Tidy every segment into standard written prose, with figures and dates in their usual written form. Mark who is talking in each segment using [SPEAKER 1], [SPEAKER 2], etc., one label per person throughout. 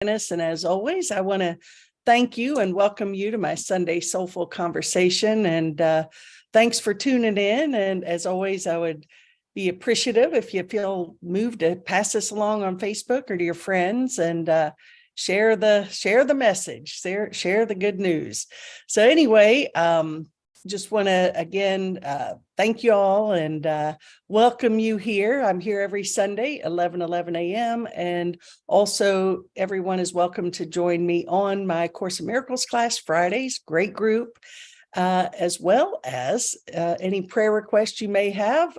[SPEAKER 1] McGinnis, and as always, I want to thank you and welcome you to my Sunday Soulful Conversation. And thanks for tuning in. And as always, I would be appreciative if you feel moved to pass this along on Facebook or to your friends and share the message, share the good news. So anyway, just want to again thank you all and welcome you here. I'm here every Sunday, 11 a.m. And also everyone is welcome to join me on my Course in Miracles class Fridays, great group, as well as any prayer requests you may have.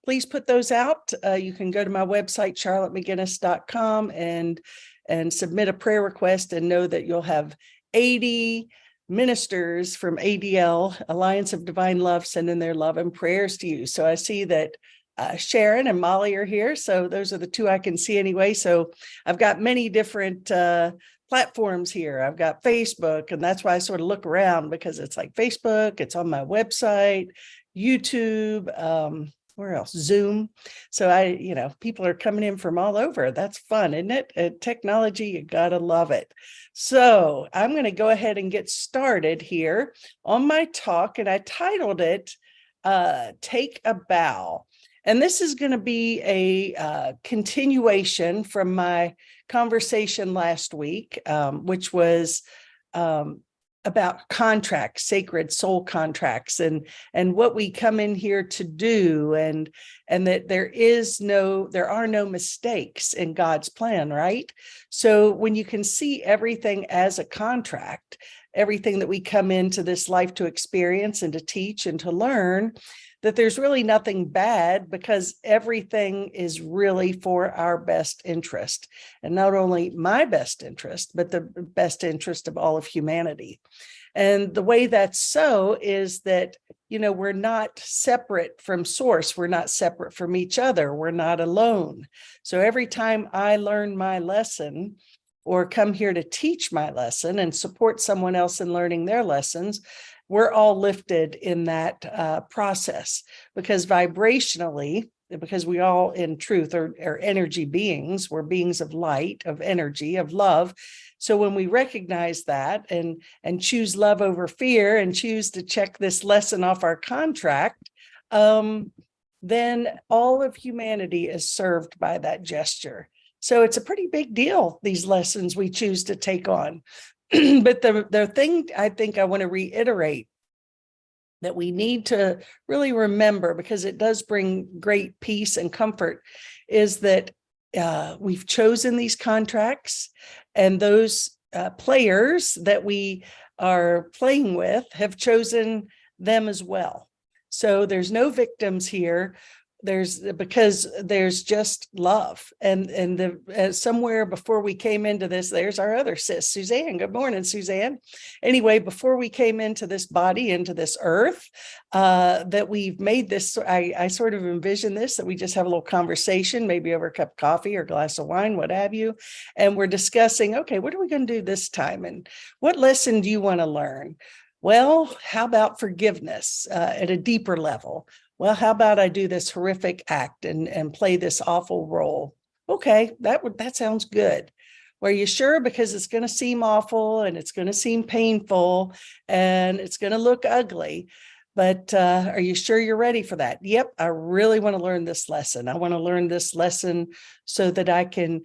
[SPEAKER 1] Please put those out. You can go to my website, charlottemcginnis.com, and submit a prayer request and know that you'll have 80 ministers from ADL, Alliance of Divine Love, sending their love and prayers to you. So I see that Sharon and Molly are here. So those are the two I can see anyway. So I've got many different platforms here. I've got Facebook, and that's why I sort of look around, because it's like Facebook, it's on my website, YouTube, where else? Zoom. So people are coming in from all over. That's fun, isn't it? Technology, you gotta love it. So I'm going to go ahead and get started here on my talk, and I titled it Take a Bow. And this is going to be a continuation from my conversation last week, which was about contracts, sacred soul contracts, and what we come in here to do, and that there are no mistakes in God's plan, right? So when you can see everything as a contract, everything that we come into this life to experience and to teach and to learn, that there's really nothing bad, because everything is really for our best interest. And not only my best interest, but the best interest of all of humanity. And the way that's so is that, we're not separate from source. We're not separate from each other. We're not alone. So every time I learn my lesson or come here to teach my lesson and support someone else in learning their lessons, we're all lifted in that process, because vibrationally, because we all in truth are energy beings, we're beings of light, of energy, of love. So when we recognize that and choose love over fear and choose to check this lesson off our contract, then all of humanity is served by that gesture. So it's a pretty big deal, these lessons we choose to take on. But the thing I think I want to reiterate that we need to really remember, because it does bring great peace and comfort, is that we've chosen these contracts, and those players that we are playing with have chosen them as well. So there's no victims here. Because there's just love, and somewhere before we came into this, there's our other sis, Suzanne. Good morning, Suzanne. Anyway, before we came into this body, into this earth, that we've made this, I sort of envision this, that we just have a little conversation, maybe over a cup of coffee or glass of wine, what have you, and we're discussing, okay, what are we going to do this time, and what lesson do you want to learn? Well, how about forgiveness at a deeper level? Well, how about I do this horrific act and play this awful role? Okay, that sounds good. Well, are you sure? Because it's going to seem awful, and it's going to seem painful, and it's going to look ugly. But are you sure you're ready for that? Yep, I really want to learn this lesson. I want to learn this lesson so that I can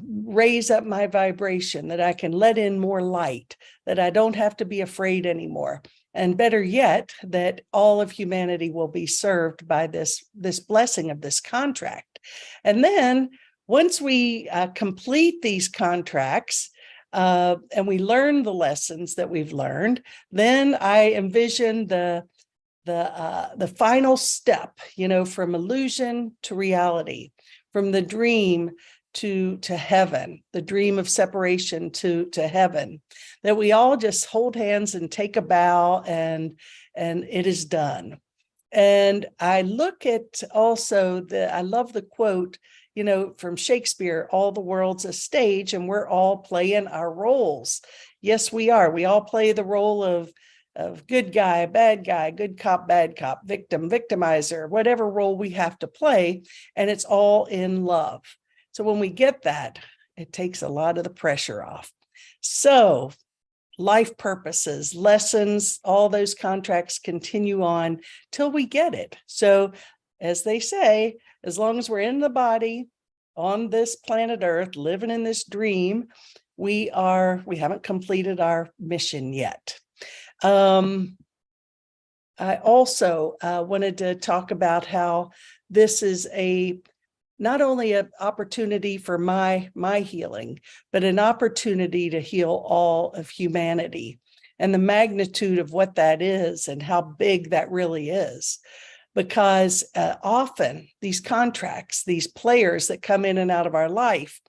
[SPEAKER 1] raise up my vibration, that I can let in more light, that I don't have to be afraid anymore. And better yet, that all of humanity will be served by this blessing of this contract. And then once we complete these contracts and we learn the lessons that we've learned, then I envision the final step, from illusion to reality, from the dream to heaven, the dream of separation to heaven, that we all just hold hands and take a bow, and it is done. And I look at also I love the quote, from Shakespeare, all the world's a stage and we're all playing our roles. Yes, we are. We all play the role of good guy, bad guy, good cop, bad cop, victim, victimizer, whatever role we have to play. And it's all in love. So when we get that, It takes a lot of the pressure off. So life purposes, lessons, all those contracts continue on till we get it. So as they say, as long as we're in the body on this planet Earth, living in this dream, we haven't completed our mission yet. I also wanted to talk about how this is not only an opportunity for my healing, but an opportunity to heal all of humanity, and the magnitude of what that is and how big that really is. Because often these contracts, these players that come in and out of our life,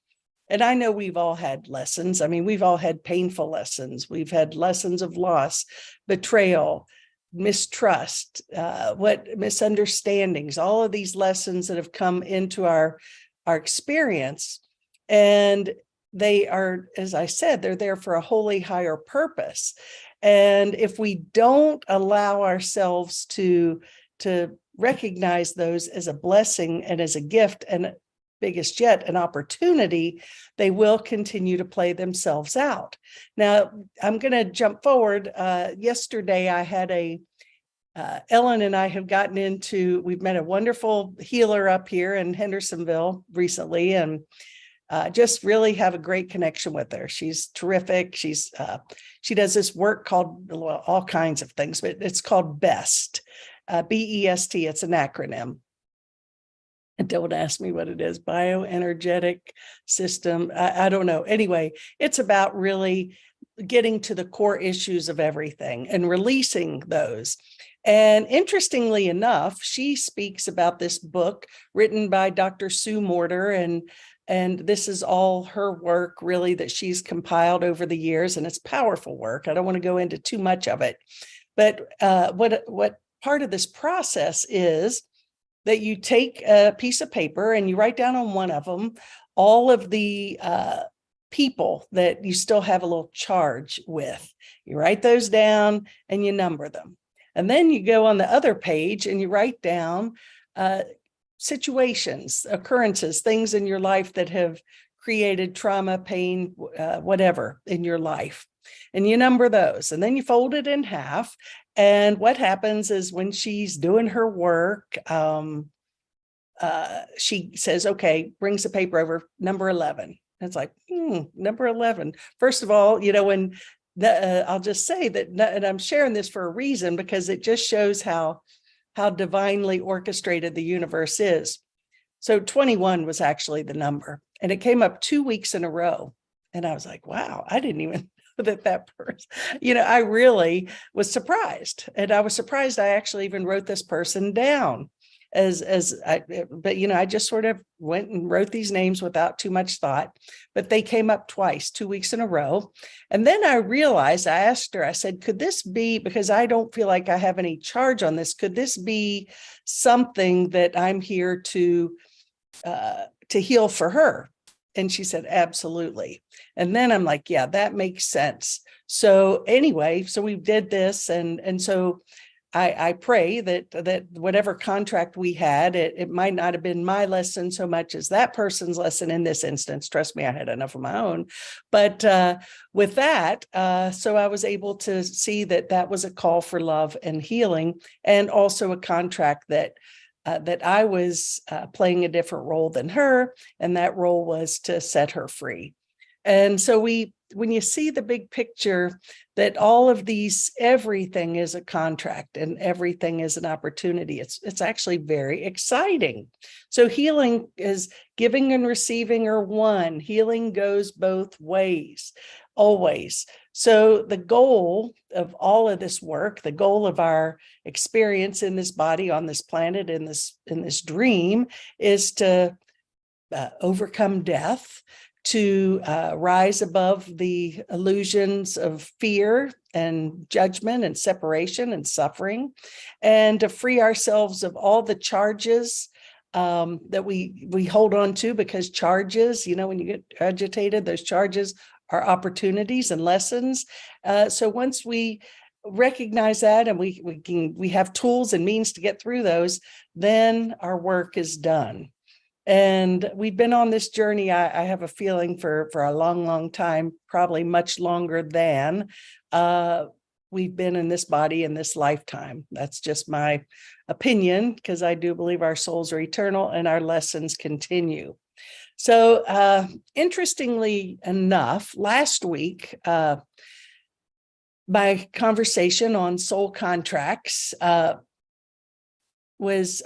[SPEAKER 1] and I know we've all had lessons. I mean, we've all had painful lessons. We've had lessons of loss, betrayal, mistrust, misunderstandings, all of these lessons that have come into our experience. And they are, as I said, they're there for a wholly higher purpose. And if we don't allow ourselves to recognize those as a blessing and as a gift, and biggest yet, an opportunity, they will continue to play themselves out. Now, I'm going to jump forward. Yesterday, I had Ellen and I have gotten into, we've met a wonderful healer up here in Hendersonville recently, and just really have a great connection with her. She's terrific. She does this work called, well, all kinds of things, but it's called BEST, BEST. It's an acronym. And don't ask me what it is, bioenergetic system. I don't know. Anyway, it's about really getting to the core issues of everything and releasing those. And interestingly enough, she speaks about this book written by Dr. Sue Morter, and this is all her work really that she's compiled over the years, and it's powerful work. I don't want to go into too much of it, but what part of this process is that you take a piece of paper and you write down on one of them all of the people that you still have a little charge with. You write those down and you number them. And then you go on the other page and you write down situations, occurrences, things in your life that have created trauma, pain, whatever in your life. And you number those, and then you fold it in half. And what happens is when she's doing her work, she says, okay, brings the paper over, number 11. And it's like, number 11. First of all, when I'll just say that, and I'm sharing this for a reason, because it just shows how divinely orchestrated the universe is. So 21 was actually the number, and it came up 2 weeks in a row. And I was like, wow, I didn't even that person, I really was surprised. And I was surprised I actually even wrote this person down but I just sort of went and wrote these names without too much thought, but they came up twice, 2 weeks in a row. And then I realized, I asked her, I said, could this be, because I don't feel like I have any charge on this, could this be something that I'm here to heal for her? And she said, absolutely. And then I'm like, yeah, that makes sense. So anyway, so we did this. And so I pray that whatever contract we had, it might not have been my lesson so much as that person's lesson in this instance. Trust me, I had enough of my own. But with that, so I was able to see that was a call for love and healing, and also a contract that I was playing a different role than her, and that role was to set her free. And so when you see the big picture, that all of these, everything is a contract and everything is an opportunity, it's actually very exciting. So healing is giving and receiving are one. Healing goes both ways, always. So the goal of all of this work, the goal of our experience in this body, on this planet, in this dream, is to overcome death, to rise above the illusions of fear and judgment and separation and suffering, and to free ourselves of all the charges that we hold on to, because charges, when you get agitated, those charges are opportunities and lessons. So once we recognize that and we have tools and means to get through those, then our work is done. And we've been on this journey, I have a feeling, for a long, long time, probably much longer than we've been in this body in this lifetime. That's just my opinion, because I do believe our souls are eternal and our lessons continue. So interestingly enough, last week, my conversation on soul contracts was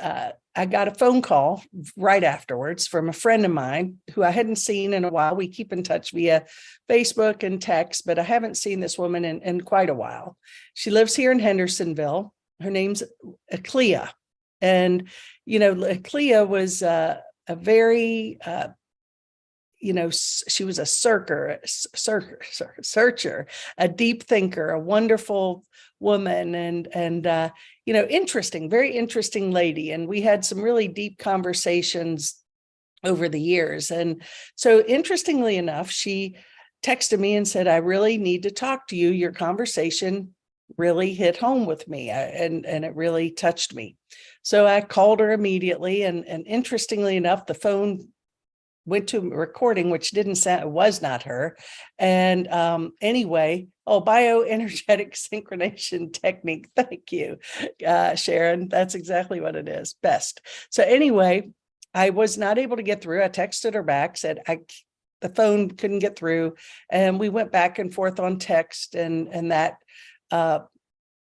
[SPEAKER 1] I got a phone call right afterwards from a friend of mine who I hadn't seen in a while. We keep in touch via Facebook and text, but I haven't seen this woman in quite a while. She lives here in Hendersonville. Her name's Clea. And, Clea was a very, she was a searcher, a deep thinker, a wonderful woman, and interesting, very interesting lady. And we had some really deep conversations over the years. And so, interestingly enough, she texted me and said, "I really need to talk to you. Your conversation really hit home with me, and it really touched me." So I called her immediately, and interestingly enough, the phone went to recording, which didn't sound, it was not her. And anyway, bioenergetic synchronization technique. Thank you, Sharon. That's exactly what it is. Best. So anyway, I was not able to get through. I texted her back, said the phone couldn't get through. And we went back and forth on text, and that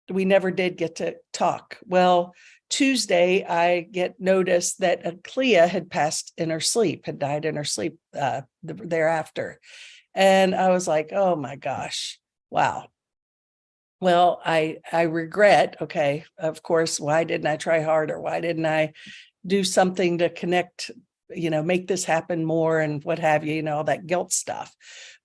[SPEAKER 1] we never did get to talk. Well, Tuesday, I get notice that Clea had passed in her sleep, had died in her sleep thereafter. And I was like, oh my gosh, wow. Well, I regret, okay, of course, why didn't I try harder? Why didn't I do something to connect, make this happen more and what have you, all that guilt stuff.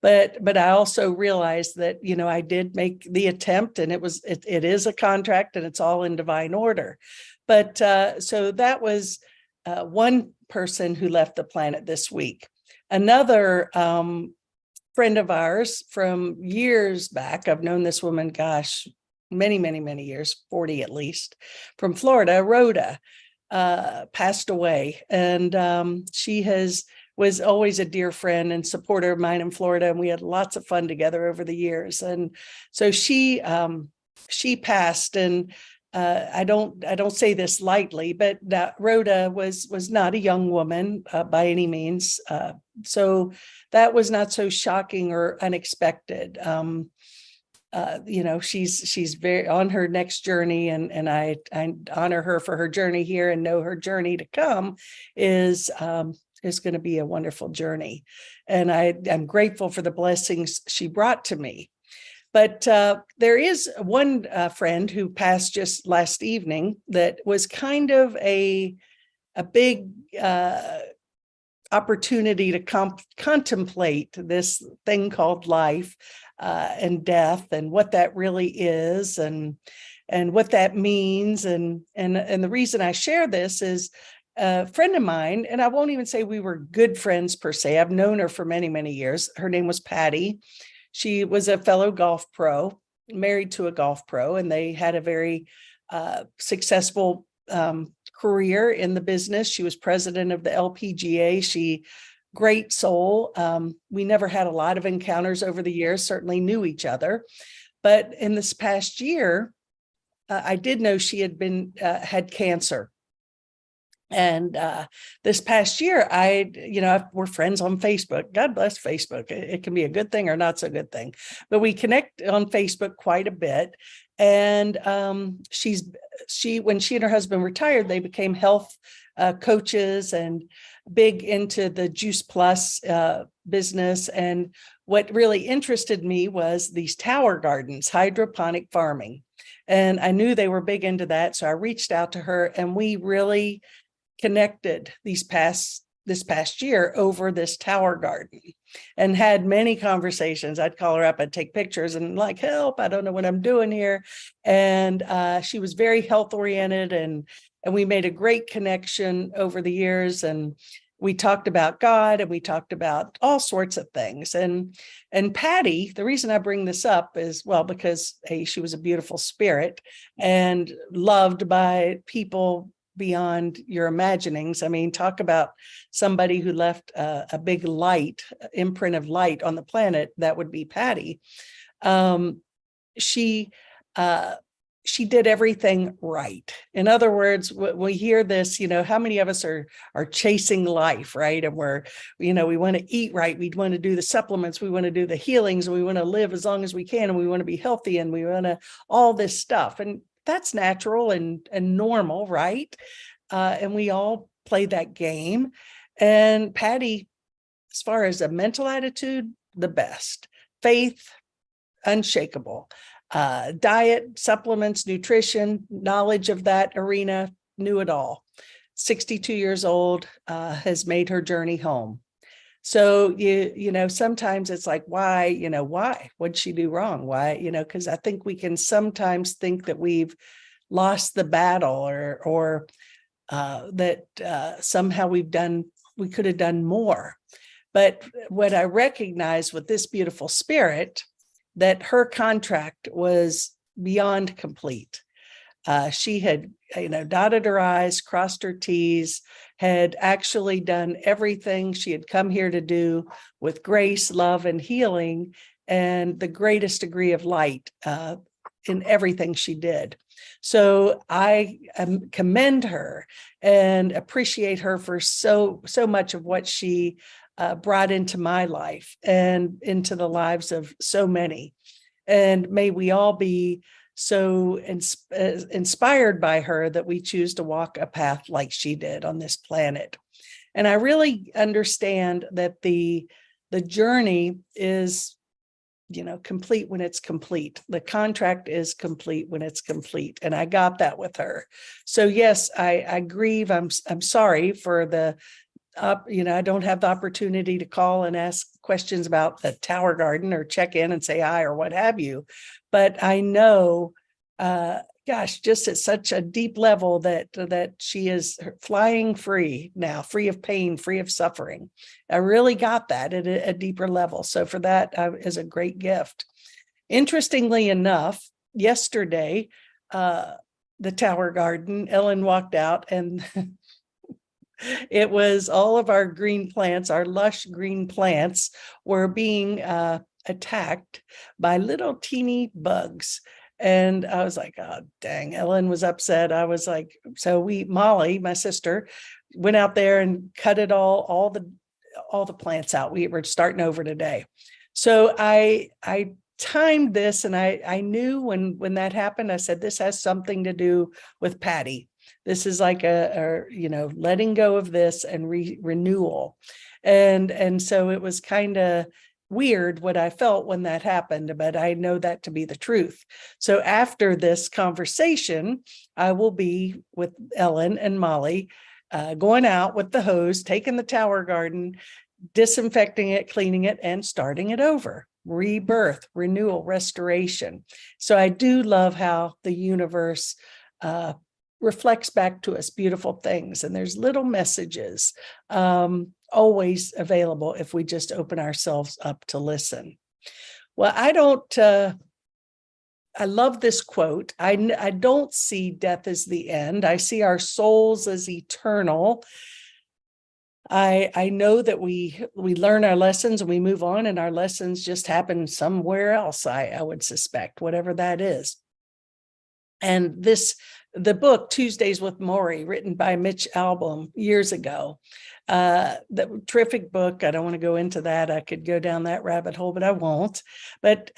[SPEAKER 1] But I also realized that, I did make the attempt, and it is a contract, and it's all in divine order. But so that was one person who left the planet this week. Another friend of ours from years back, I've known this woman, gosh, many, many, many years, 40 at least, from Florida, Rhoda, passed away. And she was always a dear friend and supporter of mine in Florida, and we had lots of fun together over the years. And so she passed, and I don't say this lightly, but Rhoda was not a young woman by any means. So that was not so shocking or unexpected. She's very on her next journey, and I honor her for her journey here, and know her journey to come is going to be a wonderful journey. And I'm grateful for the blessings she brought to me. But there is one friend who passed just last evening that was kind of a big opportunity to contemplate this thing called life and death, and what that really is, and what that means. And the reason I share this is a friend of mine, and I won't even say we were good friends per se. I've known her for many, many years. Her name was Patty. She was a fellow golf pro, married to a golf pro, and they had a very successful career in the business. She was president of the LPGA. Great soul. We never had a lot of encounters over the years, certainly knew each other. But in this past year, I did know she had cancer. And this past year, we're friends on Facebook. God bless Facebook. It can be a good thing or not so good thing, but we connect on Facebook quite a bit. And when she and her husband retired, they became health coaches and big into the Juice Plus business. And what really interested me was these tower gardens, hydroponic farming. And I knew they were big into that. So I reached out to her, and we really connected this past year over this tower garden, and had many conversations. I'd call her up, I'd take pictures, and like, help, I don't know what I'm doing here. And she was very health oriented, and we made a great connection over the years. And we talked about God, and we talked about all sorts of things. And Patty, the reason I bring this up is, well, because she was a beautiful spirit and loved by people beyond your imaginings. I mean, talk about somebody who left a big light, imprint of light on the planet. That would be Patty. She did everything right. In other words, when we hear this, how many of us are chasing life, right? And we want to eat right. We want to do the supplements. We want to do the healings. We want to live as long as we can. And we want to be healthy. And we want to all this stuff. And that's natural and normal, right? And we all play that game. And Patty, as far as a mental attitude, the best. Faith, unshakable. Diet, supplements, nutrition, knowledge of that arena, knew it all. 62 years old, has made her journey home. So, sometimes it's like, why? What'd she do wrong? Why? Because I think we can sometimes think that we've lost the battle or that somehow we could have done more. But what I recognize with this beautiful spirit, that her contract was beyond complete. She had, dotted her I's, crossed her T's, had actually done everything she had come here to do with grace, love, and healing, and the greatest degree of light in everything she did. So I commend her and appreciate her for so much of what she brought into my life and into the lives of so many. And may we all be so inspired by her that we choose to walk a path like she did on this planet. And I really understand that the journey is, complete when it's complete. The contract is complete when it's complete. And I got that with her. So yes, I grieve. I'm sorry for the I don't have the opportunity to call and ask questions about the Tower Garden or check in and say hi or what have you. But I know, just at such a deep level that she is flying free now, free of pain, free of suffering. I really got that at a deeper level. So for that is a great gift. Interestingly enough, yesterday, the Tower Garden, Ellen walked out and it was all of our green plants, our lush green plants were being attacked by little teeny bugs. And I was like, oh, dang, Ellen was upset. I was like, so Molly, my sister, went out there and cut it all the plants out. We were starting over today. So I timed this and I knew when that happened, I said, this has something to do with Patty. This is like a letting go of this and renewal. And so it was kind of weird what I felt when that happened, but I know that to be the truth. So after this conversation, I will be with Ellen and Molly going out with the hose, taking the Tower Garden, disinfecting it, cleaning it, and starting it over. Rebirth, renewal, restoration. So I do love how the universe reflects back to us beautiful things. And there's little messages always available if we just open ourselves up to listen. Well, I love this quote. I don't see death as the end. I see our souls as eternal. I know that we learn our lessons and we move on, and our lessons just happen somewhere else, I would suspect, whatever that is. And the book, Tuesdays with Maury, written by Mitch Albom years ago, the terrific book. I don't want to go into that. I could go down that rabbit hole, but I won't. But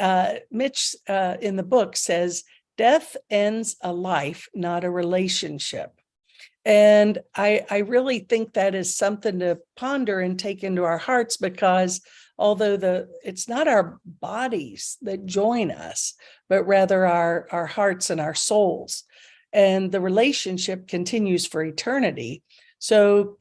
[SPEAKER 1] Mitch in the book says, death ends a life, not a relationship. And I really think that is something to ponder and take into our hearts, because although it's not our bodies that join us, but rather our hearts and our souls. And the relationship continues for eternity. So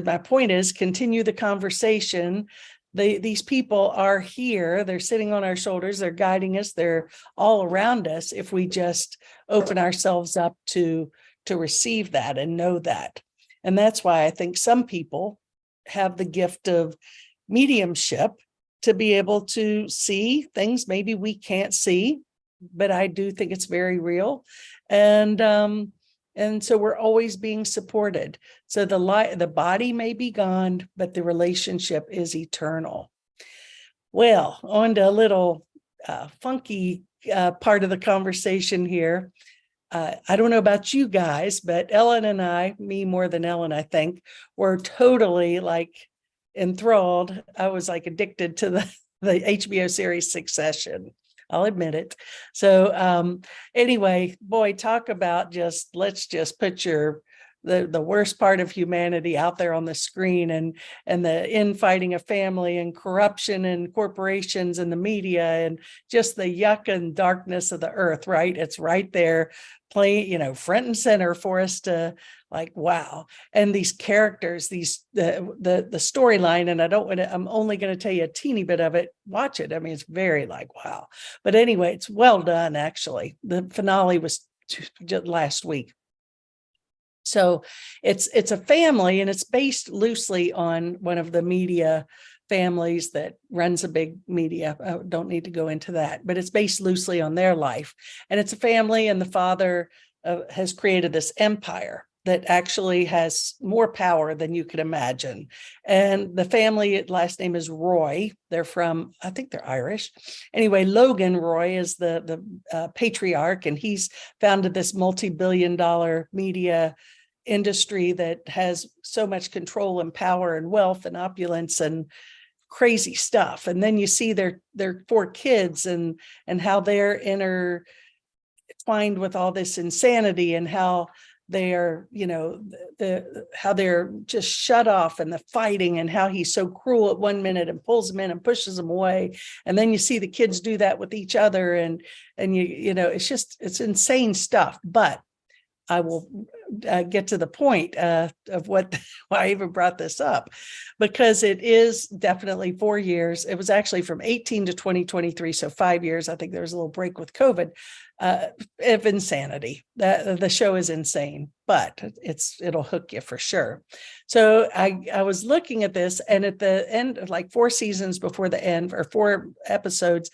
[SPEAKER 1] my point is, continue the conversation. These people are here. They're sitting on our shoulders. They're guiding us. They're all around us if we just open ourselves up to receive that and know that. And that's why I think some people have the gift of mediumship to be able to see things maybe we can't see, but I do think it's very real. And And so we're always being supported. So the body may be gone, but the relationship is eternal. Well, on to a little funky part of the conversation here. I don't know about you guys, but Ellen and I, me more than Ellen, I think, were totally like enthralled. I was like addicted to the HBO series Succession. I'll admit it. So anyway, boy, talk about let's just put the worst part of humanity out there on the screen, and the infighting of family and corruption and corporations and the media and just the yuck and darkness of the earth, right? It's right there playing, front and center for us to like, wow. And these characters, the storyline, and I'm only going to tell you a teeny bit of it. Watch it. I mean, it's very like, wow. But anyway, it's well done, actually. The finale was just last week. So it's a family, and it's based loosely on one of the media families that runs a big media. I don't need to go into that, but it's based loosely on their life. And it's a family, and the father has created this empire that actually has more power than you could imagine. And the family last name is Roy. They're from, I think they're Irish. Anyway, Logan Roy is the patriarch, and he's founded this multi-billion-dollar media industry that has so much control and power and wealth and opulence and crazy stuff. And then you see their 4 kids and how they're intertwined with all this insanity, and how they are, how they're just shut off, and the fighting, and how he's so cruel at one minute and pulls them in and pushes them away. And then you see the kids do that with each other. And it's insane stuff. But I will get to the point of why I even brought this up, because it is definitely 4 years. It was actually from 18 to 2023, so 5 years. I think there was a little break with COVID of insanity. The show is insane, but it'll hook you for sure. So I was looking at this, and at the end of like 4 seasons before the end, or 4 episodes,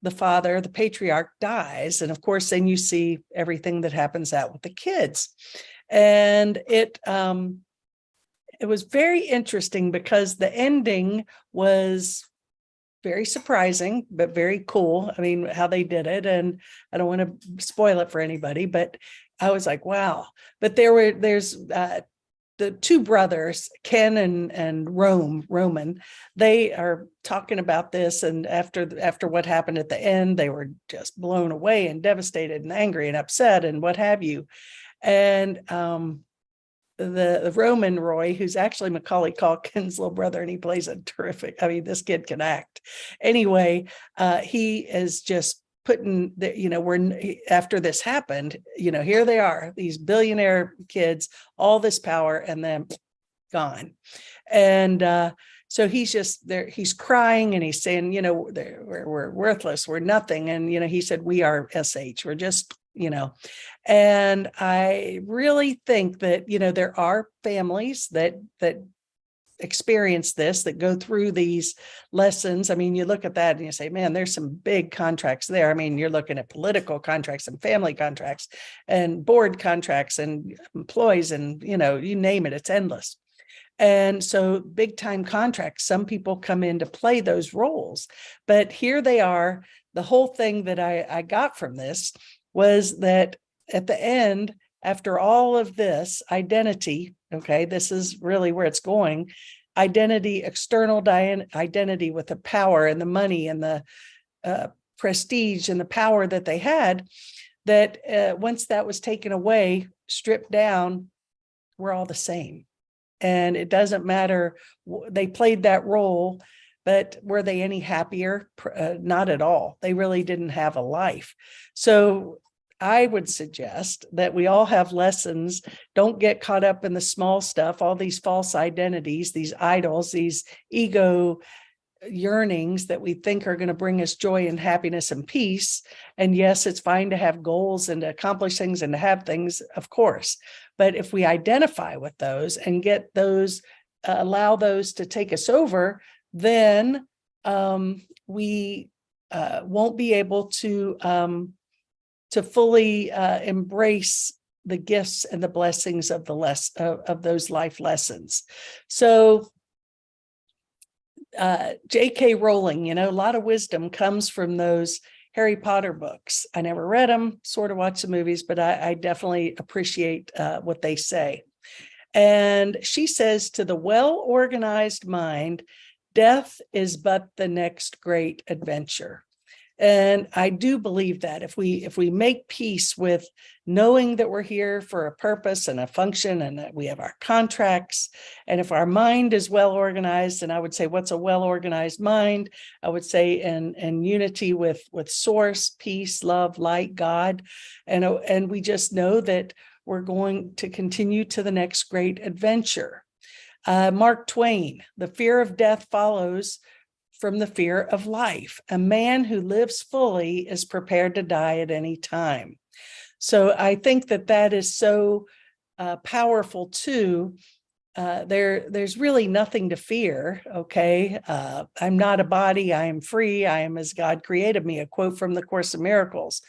[SPEAKER 1] the father, the patriarch, dies. And of course, then you see everything that happens out with the kids. And it was very interesting, because the ending was very surprising, but very cool. I mean, how they did it. And I don't want to spoil it for anybody, but I was like, wow. But there's the 2 brothers, Ken and Roman, they are talking about this. And after what happened at the end, they were just blown away and devastated and angry and upset and what have you. And the Roman Roy, who's actually Macaulay Culkin's little brother, and he plays a terrific, I mean, this kid can act. Anyway, he is just putting after this happened, here they are, these billionaire kids, all this power, and then gone. And so he's just there, he's crying, and he's saying, we're worthless, we're nothing. And he said, we are SH, we're just, and I really think that there are families that experience this, that go through these lessons. I mean, you look at that and you say, man, there's some big contracts there. I mean, you're looking at political contracts and family contracts and board contracts and employees, and you name it, it's endless. And so big time contracts, some people come in to play those roles. But here they are. The whole thing that I got from this was that at the end, after all of this, identity, okay, this is really where it's going, identity, external identity with the power and the money and the prestige and the power that they had, that once that was taken away, stripped down, we're all the same. And it doesn't matter, they played that role, but were they any happier? Not at all. They really didn't have a life. So I would suggest that we all have lessons. Don't get caught up in the small stuff, all these false identities, these idols, these ego yearnings that we think are going to bring us joy and happiness and peace. And yes, it's fine to have goals and to accomplish things and to have things, of course. But if we identify with those and get those, allow those to take us over, then we won't be able to fully embrace the gifts and the blessings of of those life lessons. So J.K. Rowling, a lot of wisdom comes from those Harry Potter books. I never read them, sort of watch the movies, but I definitely appreciate what they say. And she says, to the well-organized mind, death is but the next great adventure. And I do believe that if we make peace with knowing that we're here for a purpose and a function, and that we have our contracts, and if our mind is well organized, and I would say, what's a well organized mind? I would say in unity with source, peace, love, light, God, and we just know that we're going to continue to the next great adventure. Mark Twain, the fear of death follows from the fear of life. A man who lives fully is prepared to die at any time. So I think that is so powerful too. There's really nothing to fear. Okay. I'm not a body. I am free. I am as God created me. A quote from the Course in Miracles.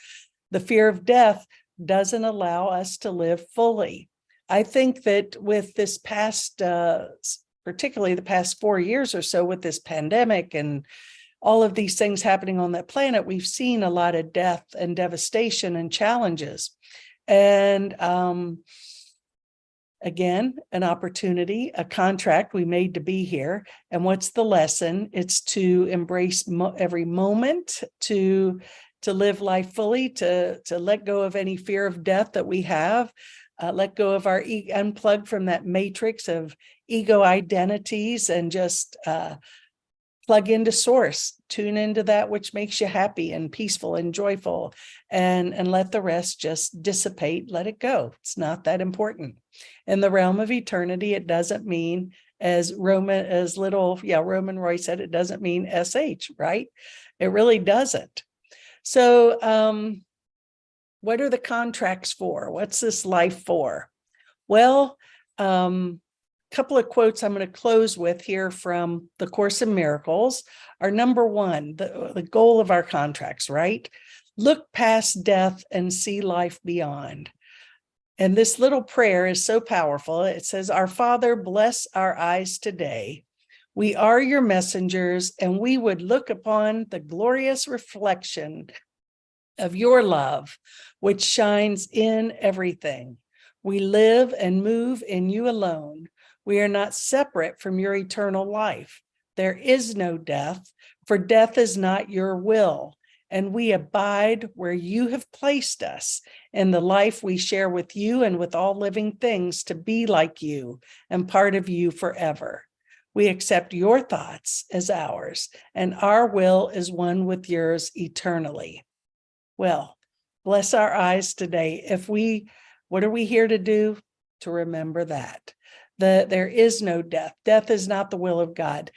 [SPEAKER 1] The fear of death doesn't allow us to live fully. I think that with this past, particularly the past 4 years or so, with this pandemic and all of these things happening on that planet, we've seen a lot of death and devastation and challenges. And again, an opportunity, a contract we made to be here. And what's the lesson? It's to embrace every moment, to live life fully, to let go of any fear of death that we have. Let go of our unplug from that matrix of ego identities, and just plug into source, tune into that which makes you happy and peaceful and joyful, and let the rest just dissipate. Let it go. It's not that important. In the realm of eternity, it doesn't mean, as Roman Roy said, it doesn't mean SH, right? It really doesn't. So, what are the contracts for? What's this life for? Well, a couple of quotes I'm going to close with here from the Course in Miracles are: number one, the goal of our contracts, right? Look past death and see life beyond. And this little prayer is so powerful. It says, "Our Father, bless our eyes today. We are your messengers, and we would look upon the glorious reflection of your love, which shines in everything. We live and move in you alone. We are not separate from your eternal life. There is no death, for death is not your will, and we abide where you have placed us in the life we share with you and with all living things, to be like you and part of you forever. We accept your thoughts as ours, and our will is one with yours eternally." Well, bless our eyes today. What are we here to do? To remember that there is no death. Death is not the will of God.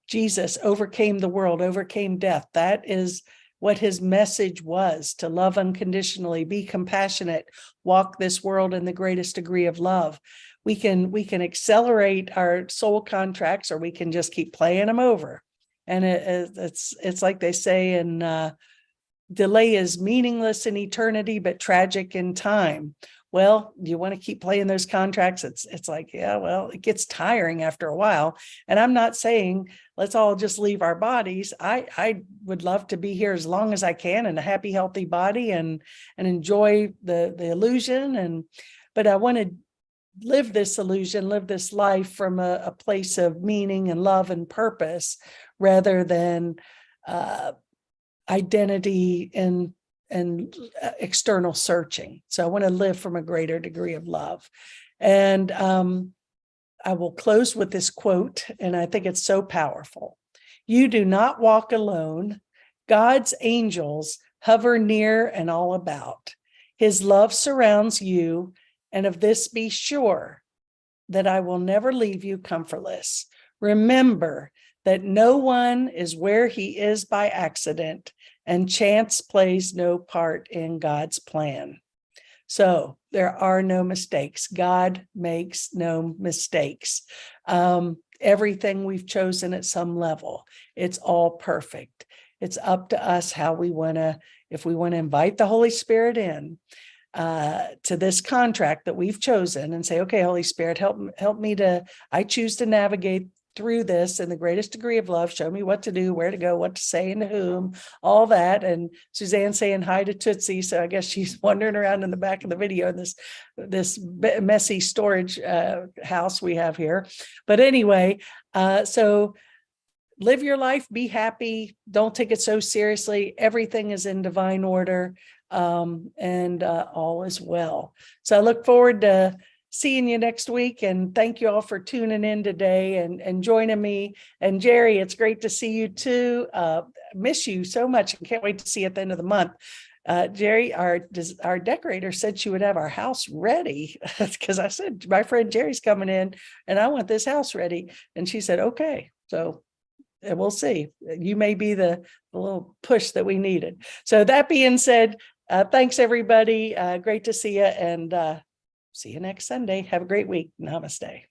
[SPEAKER 1] Jesus overcame the world, overcame death. That is what his message was: to love unconditionally, be compassionate, walk this world in the greatest degree of love. We can accelerate our soul contracts, or we can just keep playing them over. And it's like they say in delay is meaningless in eternity, but tragic in time. Well, you want to keep playing those contracts. It's like, yeah, well, it gets tiring after a while. And I'm not saying let's all just leave our bodies. I would love to be here as long as I can in a happy, healthy body and enjoy the illusion. But I want to live this illusion, live this life from a place of meaning and love and purpose, rather than identity and external searching. So I want to live from a greater degree of love. And I will close with this quote, and I think it's so powerful. "You do not walk alone. God's angels hover near and all about. His love surrounds you, and of this be sure, that I will never leave you comfortless. Remember that no one is where he is by accident, and chance plays no part in God's plan." So there are no mistakes. God makes no mistakes. Everything we've chosen at some level, it's all perfect. It's up to us how we want to, if we want to invite the Holy Spirit in. to this contract that we've chosen and say, okay, Holy Spirit, help me I choose to navigate through this in the greatest degree of love. Show me what to do, where to go, what to say, and to whom, all that. And Suzanne saying hi to Tootsie. So I guess she's wandering around in the back of the video in this messy storage house we have here. But anyway, so live your life, be happy. Don't take it so seriously. Everything is in divine order, and all is well. So I look forward to seeing you next week, and thank you all for tuning in today and joining me. And Jerry, it's great to see you too. Miss you so much and can't wait to see you at the end of the month. Jerry, our decorator, said she would have our house ready because I said, my friend Jerry's coming in and I want this house ready. And she said, okay. So we'll see. You may be the little push that we needed. So that being said, thanks everybody. Great to see you, and see you next Sunday. Have a great week. Namaste.